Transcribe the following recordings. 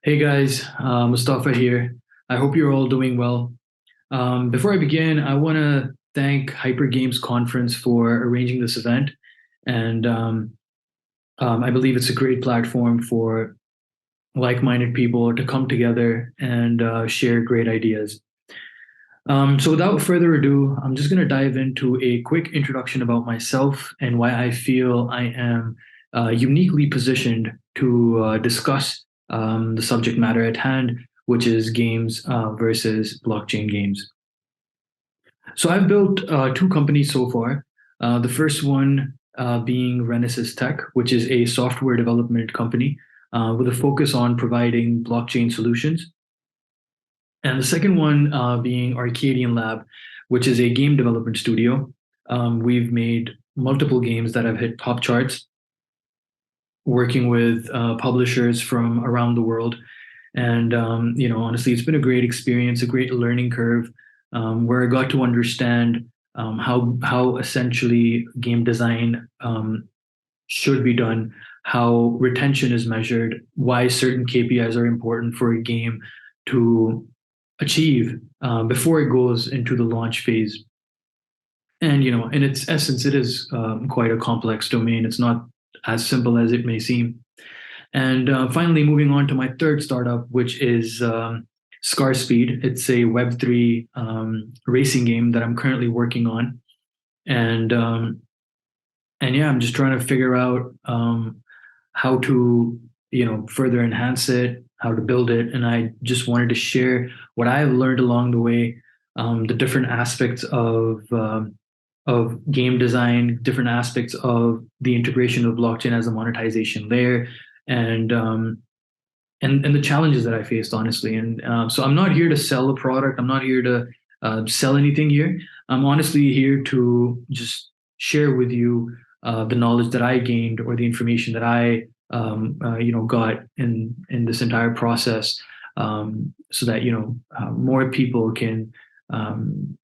Hey guys, Mustafa here. I hope you're all doing well. Before I begin, I want to thank Hyper Games Conference for arranging this event, and I believe it's a great platform for like-minded people to come together and share great ideas. So without further ado, I'm just going to dive into a quick introduction about myself and why I feel I am uniquely positioned to discuss the subject matter at hand, which is games versus blockchain games. So I've built two companies so far. The first one being Renesas Tech, which is a software development company with a focus on providing blockchain solutions. And the second one being Arcadian Lab, which is a game development studio. We've made multiple games that have hit top charts, working with publishers from around the world. And honestly, it's been a great experience, a great learning curve, where I got to understand how essentially game design should be done, how retention is measured, why certain KPIs are important for a game to achieve before it goes into the launch phase. And in its essence, it is quite a complex domain. It's not as simple as it may seem. And finally, moving on to my third startup, which is Scar Speed. It's a Web3 racing game that I'm currently working on, and yeah, I'm just trying to figure out how to further enhance it, how to build it, and I just wanted to share what I've learned along the way, the different aspects of game design, different aspects of the integration of blockchain as a monetization layer, and and the challenges that I faced, honestly. And so I'm not here to sell a product. I'm not here to sell anything here. I'm honestly here to just share with you the knowledge that I gained or the information that I got in this entire process, so that more people can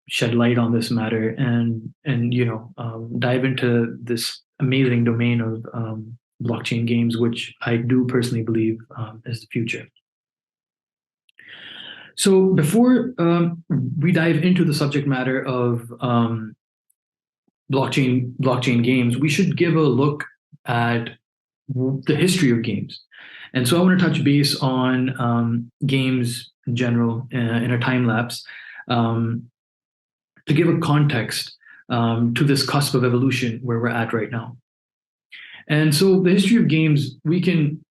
shed light on this matter and dive into this amazing domain of blockchain games, which I do personally believe is the future. So before we dive into the subject matter of blockchain games, we should give a look at the history of games. And so I want to touch base on games in general in a time lapse, to give a context to this cusp of evolution where we're at right now. And so the history of games, we can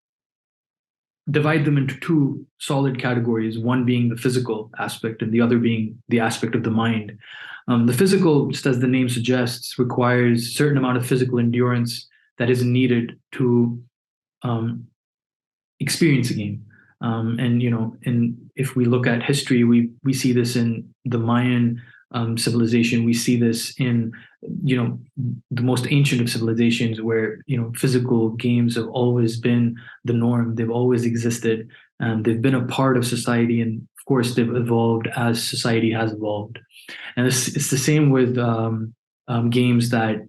divide them into two solid categories, one being the physical aspect and the other being the aspect of the mind. The physical, just as the name suggests, requires a certain amount of physical endurance that is needed to experience a game. And if we look at history, we see this in the Mayan civilization. We see this in the most ancient of civilizations, where physical games have always been the norm. They've always existed, and they've been a part of society. And of course, they've evolved as society has evolved. And it's the same with games that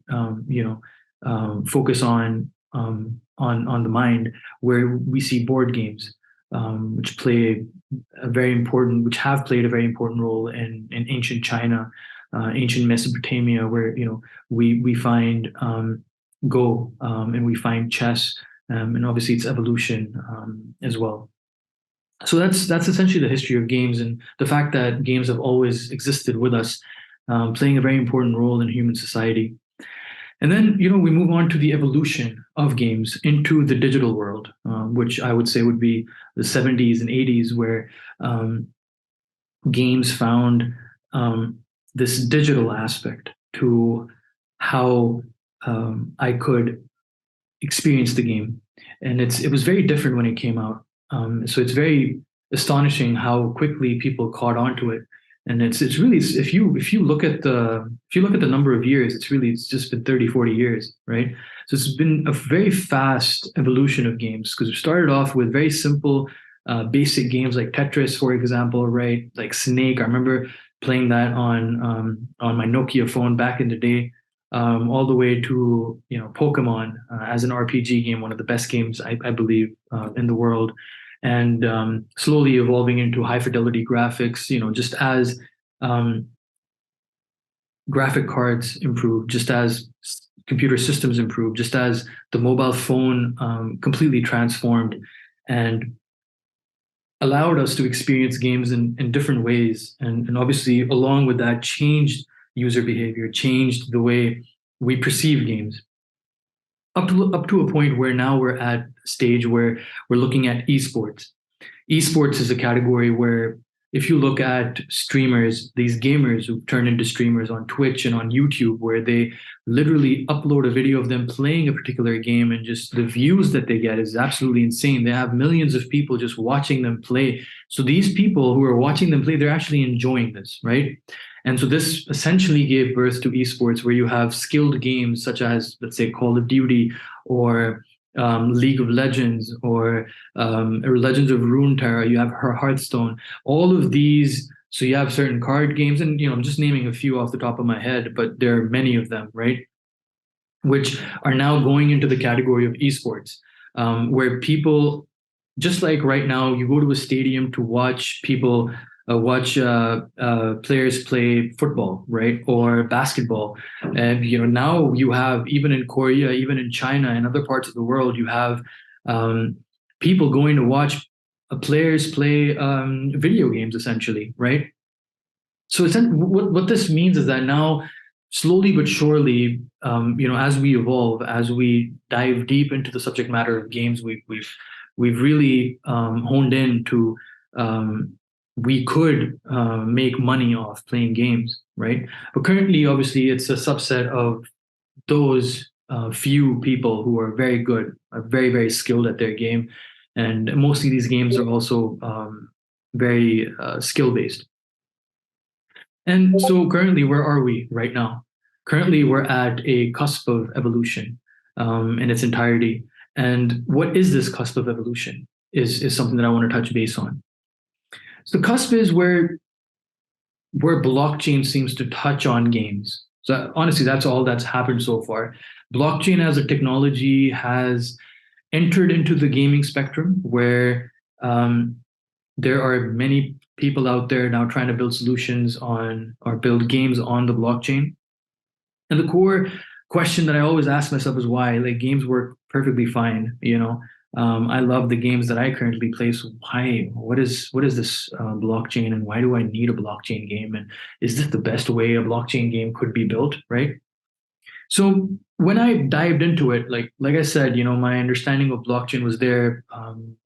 focus on the mind, where we see board games, which have played a very important role in ancient China, ancient Mesopotamia, where we find Go, and we find chess, and obviously its evolution as well. So that's essentially the history of games, and the fact that games have always existed with us, playing a very important role in human society. And then, we move on to the evolution of games into the digital world, which I would say would be the 70s and 80s, where games found this digital aspect to how I could experience the game. And it was very different when it came out. So it's very astonishing how quickly people caught on to it. And it's really, if you look at the number of years, it's just been 30, 40 years, right? So it's been a very fast evolution of games, because we started off with very simple basic games like Tetris, for example, right? Like Snake. I remember playing that on my Nokia phone back in the day, all the way to Pokemon as an RPG game, one of the best games I believe in the world. and slowly evolving into high fidelity graphics. Just as um, graphic cards improve, just as computer systems improve, just as the mobile phone completely transformed and allowed us to experience games in different ways. And obviously, along with that, changed user behavior, changed the way we perceive games. Up to a point where now we're at a stage where we're looking at esports. Esports is a category where if you look at streamers, these gamers who turn into streamers on Twitch and on YouTube, where they literally upload a video of them playing a particular game, and just the views that they get is absolutely insane. They have millions of people just watching them play. So these people who are watching them play, they're actually enjoying this, right? And so this essentially gave birth to esports, where you have skilled games such as, let's say, Call of Duty or League of Legends or Legends of Runeterra. You have Hearthstone. All of these. So you have certain card games, and I'm just naming a few off the top of my head, but there are many of them, right? Which are now going into the category of esports, where people, just like right now, you go to a stadium to watch people watch players play football, right, or basketball. And now you have, even in Korea, even in China and other parts of the world, you have people going to watch players play video games, essentially, right? So what this means is that now, slowly but surely, as we evolve, as we dive deep into the subject matter of games, we've really honed in to we could make money off playing games, right? But currently, obviously, it's a subset of those few people who are very good, are very, very skilled at their game. And mostly these games are also very skill based. And so currently, where are we right now? Currently, we're at a cusp of evolution in its entirety. And what is this cusp of evolution is something that I want to touch base on. So the cusp is where blockchain seems to touch on games. So honestly, that's all that's happened so far. Blockchain as a technology has entered into the gaming spectrum, where there are many people out there now trying to build solutions on, or build games on, the blockchain. And the core question that I always ask myself is why. Like, games work perfectly fine, I love the games that I currently play. So why? What is this blockchain, and why do I need a blockchain game? And is this the best way a blockchain game could be built? Right. So when I dived into it, like I said, my understanding of blockchain was there,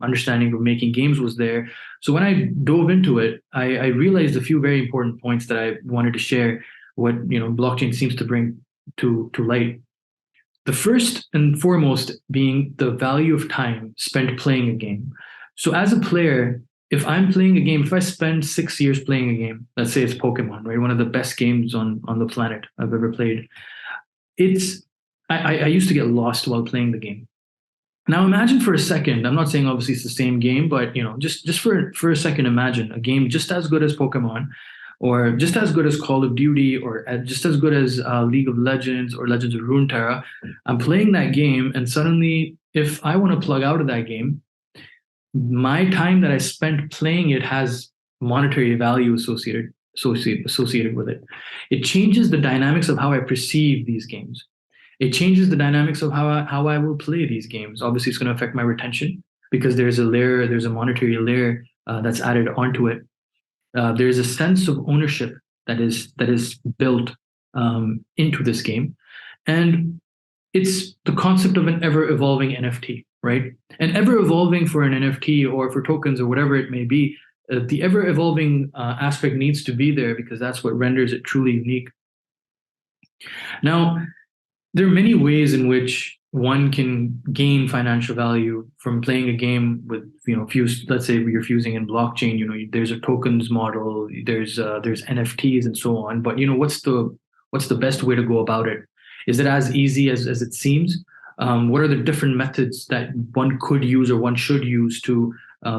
understanding of making games was there. So when I dove into it, I realized a few very important points that I wanted to share. What blockchain seems to bring to light. The first and foremost being the value of time spent playing a game. So as a player, if I'm playing a game, if I spend 6 years playing a game, let's say it's Pokemon, right? One of the best games on the planet I've ever played. It's I used to get lost while playing the game. Now imagine for a second, I'm not saying obviously it's the same game, but just for a second, imagine a game just as good as Pokemon, or just as good as Call of Duty, or just as good as League of Legends or Legends of Runeterra. I'm playing that game, and suddenly, if I want to plug out of that game, my time that I spent playing it has monetary value associated with it. It changes the dynamics of how I perceive these games. It changes the dynamics of how I will play these games. Obviously, it's going to affect my retention, because there's a monetary layer that's added onto it. There's a sense of ownership that is built into this game, and it's the concept of an ever evolving NFT, right? And ever evolving for an NFT or for tokens or whatever it may be, the ever evolving aspect needs to be there, because that's what renders it truly unique. Now, there are many ways in which one can gain financial value from playing a game with, let's say you're fusing in blockchain. There's a tokens model, there's NFTs and so on. But what's the best way to go about it? Is it as easy as it seems? What are the different methods that one could use or one should use to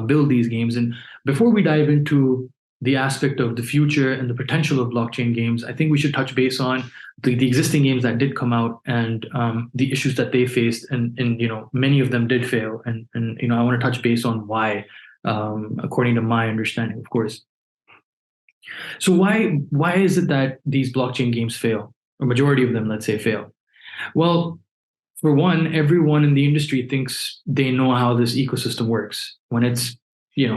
build these games? And before we dive into the aspect of the future and the potential of blockchain games, I think we should touch base on the existing games that did come out, and the issues that they faced, and many of them did fail, and I want to touch base on why according to my understanding, of course. So why is it that these blockchain games fail? A majority of them, let's say, fail. Well, for one, everyone in the industry thinks they know how this ecosystem works when it's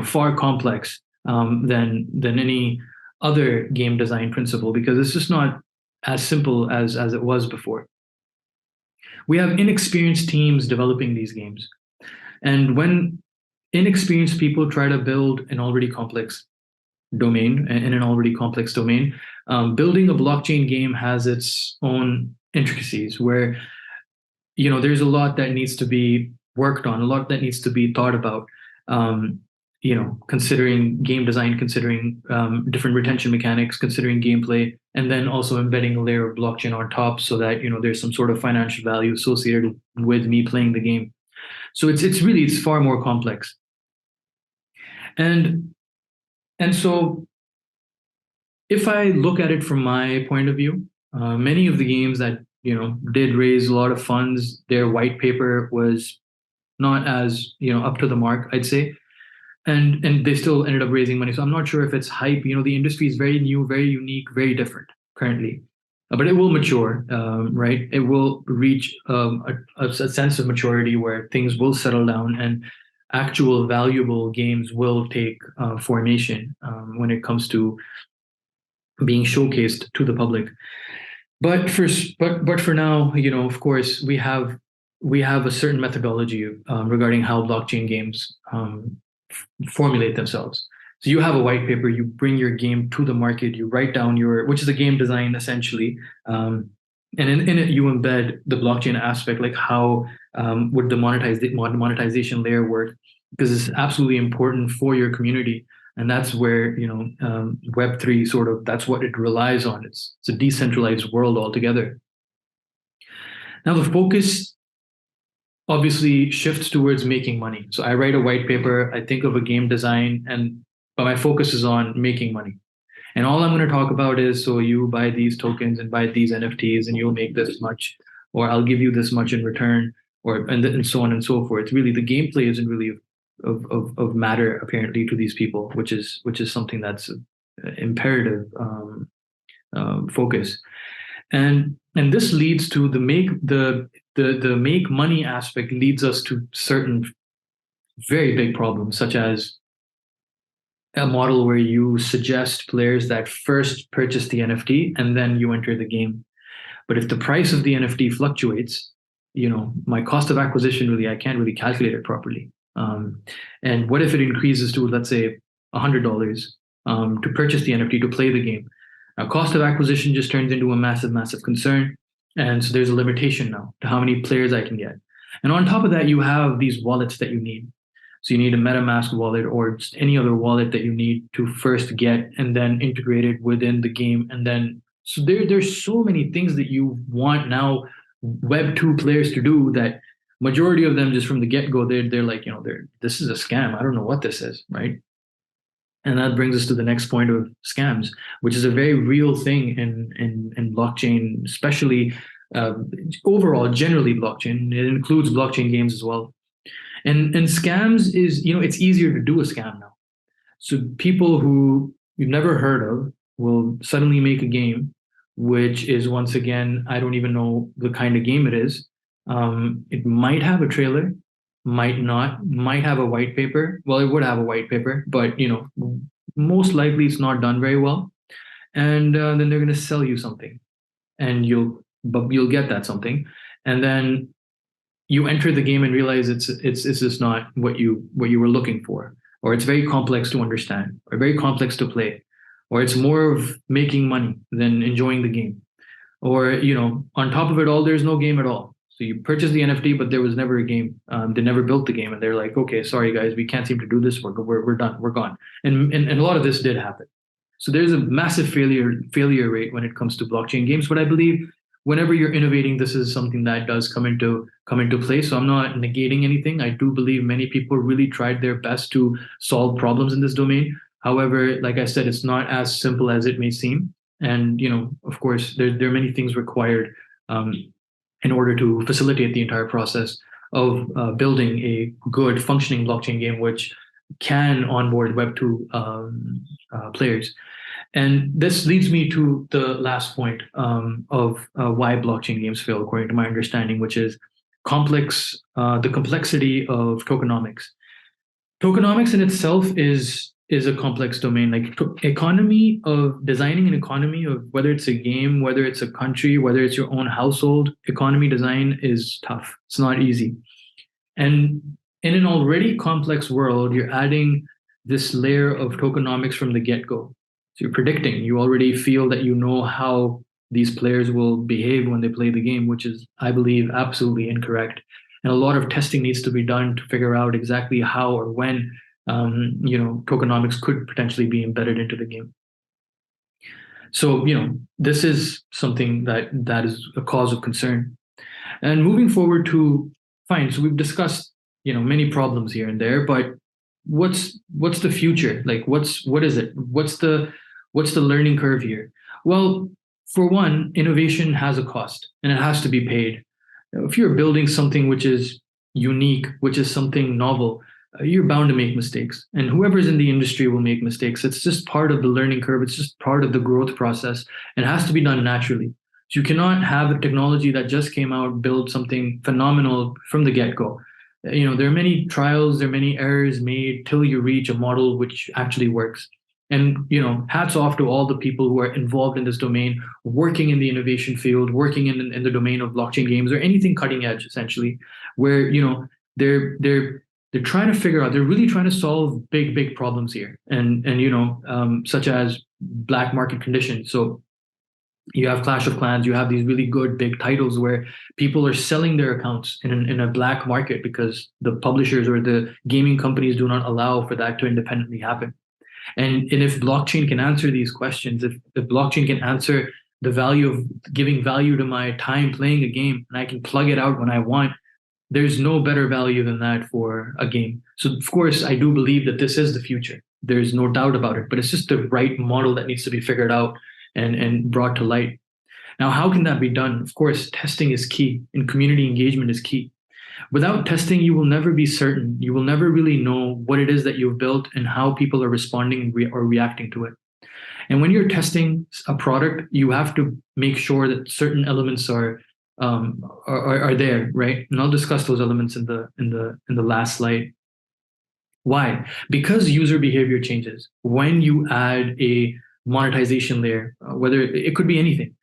far complex than any other game design principle because it's just not as simple as it was before. We have inexperienced teams developing these games, and when inexperienced people try to build an already complex domain in an already complex domain, building a blockchain game has its own intricacies where there's a lot that needs to be worked on, a lot that needs to be thought about. Um, considering game design, considering different retention mechanics, considering gameplay, and then also embedding a layer of blockchain on top so that there's some sort of financial value associated with me playing the game. So it's far more complex. And and so if I look at it from my point of view, many of the games that did raise a lot of funds, their white paper was not as up to the mark, I'd say, and they still ended up raising money. So I'm not sure if it's hype. The industry is very new, very unique, very different currently, but it will mature, right? It will reach a sense of maturity where things will settle down and actual valuable games will take formation when it comes to being showcased to the public. But for now, of course, we have a certain methodology regarding how blockchain games formulate themselves. So you have a white paper, you bring your game to the market, you write down which is a game design essentially, and in it you embed the blockchain aspect, like how would the monetization layer work, because it's absolutely important for your community. And that's where Web3 sort of, that's what it relies on. It's a decentralized world altogether. Now the focus obviously shifts towards making money. So I write a white paper, I think of a game design, but my focus is on making money. And all I'm going to talk about is, so you buy these tokens and buy these NFTs and you'll make this much, or I'll give you this much in return, and so on and so forth. Really, the gameplay isn't really of matter apparently to these people, which is something that's imperative focus. And this leads to the make money aspect leads us to certain very big problems, such as a model where you suggest players that first purchase the NFT and then you enter the game. But if the price of the NFT fluctuates, my cost of acquisition, really, I can't really calculate it properly. And what if it increases to, let's say, $100 to purchase the NFT to play the game? Now, cost of acquisition just turns into a massive, massive concern. And so there's a limitation now to how many players I can get. And on top of that, you have these wallets that you need. So you need a MetaMask wallet or just any other wallet that you need to first get and then integrate it within the game. And then, so there's so many things that you want now Web2 players to do that majority of them just from the get-go, they're like, this is a scam. I don't know what this is, right? And that brings us to the next point of scams, which is a very real thing in blockchain, especially overall, generally blockchain. It includes blockchain games as well. And scams is, it's easier to do a scam now. So people who you've never heard of will suddenly make a game, which is, once again, I don't even know the kind of game it is. It might have a trailer, might not, might have a white paper. Well, it would have a white paper, but most likely it's not done very well. And then they're going to sell you something, and you'll get that something, and then you enter the game and realize it's just not what you were looking for, or it's very complex to understand, or very complex to play, or it's more of making money than enjoying the game, or on top of it all, there's no game at all. So you purchase the NFT, but there was never a game. They never built the game, and they're like, okay, sorry guys, we can't seem to do this. We're done. We're gone. And a lot of this did happen. So there's a massive failure rate when it comes to blockchain games. But I believe whenever you're innovating, this is something that does come into play. So I'm not negating anything. I do believe many people really tried their best to solve problems in this domain. However, like I said, it's not as simple as it may seem. And of course, there are many things required in order to facilitate the entire process of building a good functioning blockchain game, which can onboard Web2 players. And this leads me to the last point of why blockchain games fail, according to my understanding, which is the complexity of tokenomics. Tokenomics in itself is a complex domain. Like economy of designing an economy of whether it's a game, whether it's a country, whether it's your own household, economy design is tough. It's not easy. And in an already complex world, you're adding this layer of tokenomics from the get-go. So you're predicting, you already feel that you know how these players will behave when they play the game, which is, I believe, absolutely incorrect. And a lot of testing needs to be done to figure out exactly how or when tokenomics could potentially be embedded into the game. So, this is something that is a cause of concern. And moving forward to fine, so we've discussed many problems here and there, but what's the future? Like what is it? What's the learning curve here? Well, for one, innovation has a cost and it has to be paid. If you're building something which is unique, which is something novel, you're bound to make mistakes. And whoever's in the industry will make mistakes. It's just part of the learning curve. It's just part of the growth process. It has to be done naturally. So you cannot have a technology that just came out, build something phenomenal from the get-go. There are many trials, there are many errors made till you reach a model which actually works. And hats off to all the people who are involved in this domain, working in the innovation field, working in the domain of blockchain games or anything cutting edge, essentially, where they're trying to figure out, they're really trying to solve big problems here, and such as black market conditions. So you have Clash of Clans, you have these really good big titles where people are selling their accounts in a black market because the publishers or the gaming companies do not allow for that to independently happen. And if blockchain can answer these questions, if blockchain can answer the value of giving value to my time playing a game and I can plug it out when I want, there's no better value than that for a game. So of course, I do believe that this is the future. There's no doubt about it, but it's just the right model that needs to be figured out and brought to light. Now, how can that be done? Of course, testing is key and community engagement is key. Without testing, you will never be certain. You will never really know what it is that you've built and how people are responding or reacting to it. And when you're testing a product, you have to make sure that certain elements are there, right? And I'll discuss those elements in the last slide. Why? Because user behavior changes. When you add a monetization layer, whether it could be anything.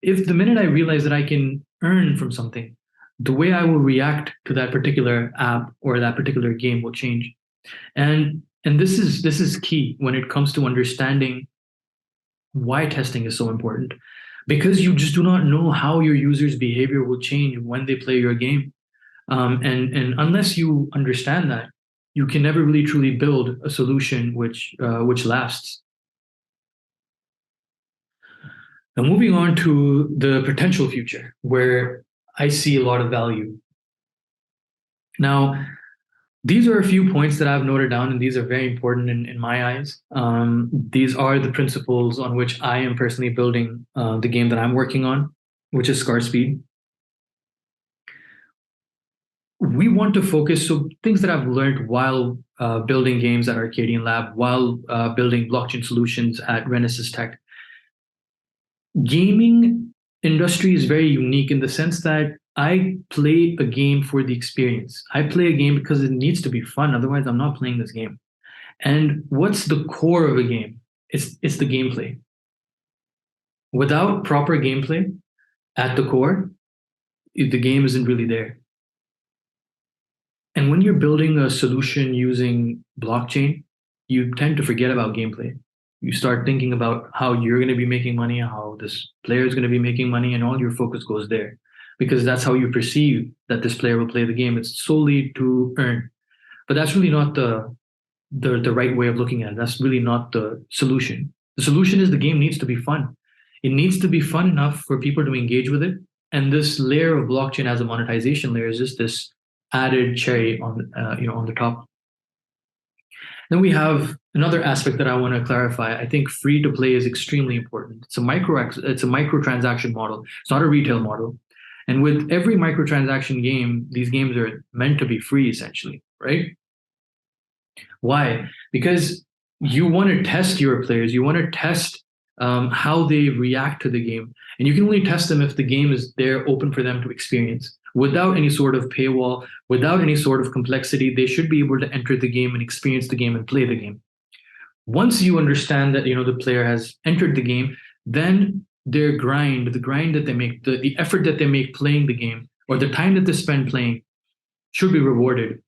If the minute I realize that I can earn from something, the way I will react to that particular app or that particular game will change. And this is key when it comes to understanding why testing is so important. Because you just do not know how your users' behavior will change when they play your game. And unless you understand that, you can never really truly build a solution which lasts. Now, moving on to the potential future, where I see a lot of value. Now, these are a few points that I've noted down, and these are very important in my eyes. These are the principles on which I am personally building the game that I'm working on, which is Scar Speed. We want to focus, so things that I've learned while building games at Arcadian Lab, while building blockchain solutions at Renaissance Tech. Gaming industry is very unique in the sense that I play a game for the experience. I play a game because it needs to be fun. Otherwise, I'm not playing this game. And what's the core of a game? It's the gameplay. Without proper gameplay at the core, the game isn't really there. And when you're building a solution using blockchain, you tend to forget about gameplay. You start thinking about how you're going to be making money, how this player is going to be making money, and all your focus goes there because that's how you perceive that this player will play the game. It's solely to earn, but that's really not the right way of looking at it. That's really not the solution. The solution is the game needs to be fun. It needs to be fun enough for people to engage with it. And this layer of blockchain as a monetization layer is just this added cherry on on the top. Then we have another aspect that I want to clarify. I think free to play is extremely important. It's a microtransaction model. It's not a retail model. And with every microtransaction game, these games are meant to be free essentially, right? Why? Because you want to test your players. You want to test how they react to the game, and you can only test them if the game is there, open for them to experience, without any sort of paywall, without any sort of complexity. They should be able to enter the game and experience the game and play the game. Once you understand that the player has entered the game, then their grind, the grind that they make, the effort that they make playing the game, or the time that they spend playing, should be rewarded.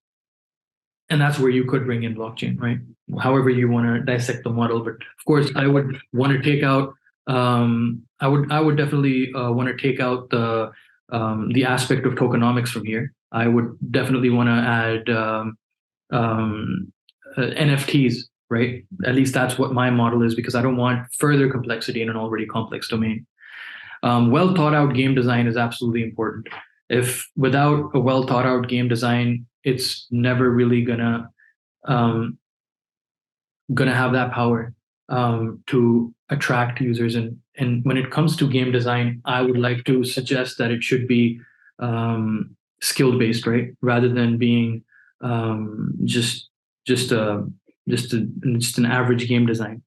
And that's where you could bring in blockchain, right? However you want to dissect the model. But of course, I would want to take out. I would definitely want to take out the aspect of tokenomics from here. I would definitely want to add NFTs, right? At least that's what my model is, because I don't want further complexity in an already complex domain. Well thought out game design is absolutely important. If without a well thought out game design, it's never really um, gonna have that power to attract users. And when it comes to game design, I would like to suggest that it should be skill based, right, rather than being just just a just an average game design.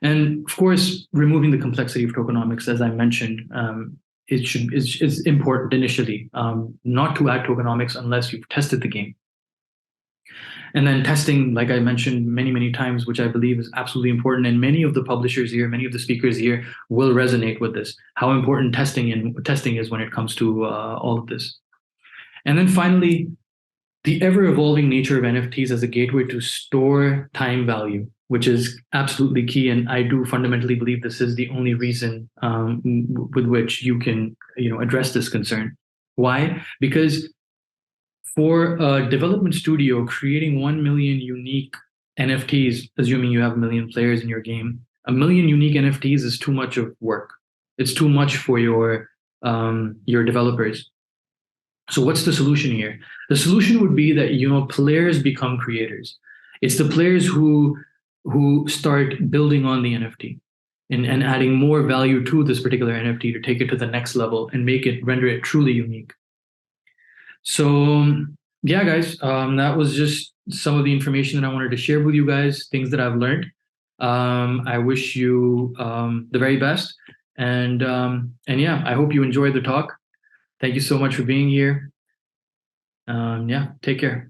And of course, removing the complexity of tokenomics, as I mentioned, is important initially. Not to add tokenomics unless you've tested the game. And then testing, like I mentioned many times, which I believe is absolutely important. And many of the publishers here, many of the speakers here will resonate with this. How important testing is when it comes to all of this. And then finally, the ever evolving nature of NFTs as a gateway to store time value, which is absolutely key. And I do fundamentally believe this is the only reason with which you can, address this concern. Why? Because for a development studio, creating 1 million unique NFTs, assuming you have a million players in your game, a million unique NFTs is too much of work. It's too much for your developers. So what's the solution here? The solution would be that players become creators. It's the players who start building on the NFT and adding more value to this particular NFT to take it to the next level and render it truly unique. So yeah, guys, that was just some of the information that I wanted to share with you guys, things that I've learned. I wish you the very best, and yeah, I hope you enjoyed the talk. Thank you so much for being here. Yeah, take care.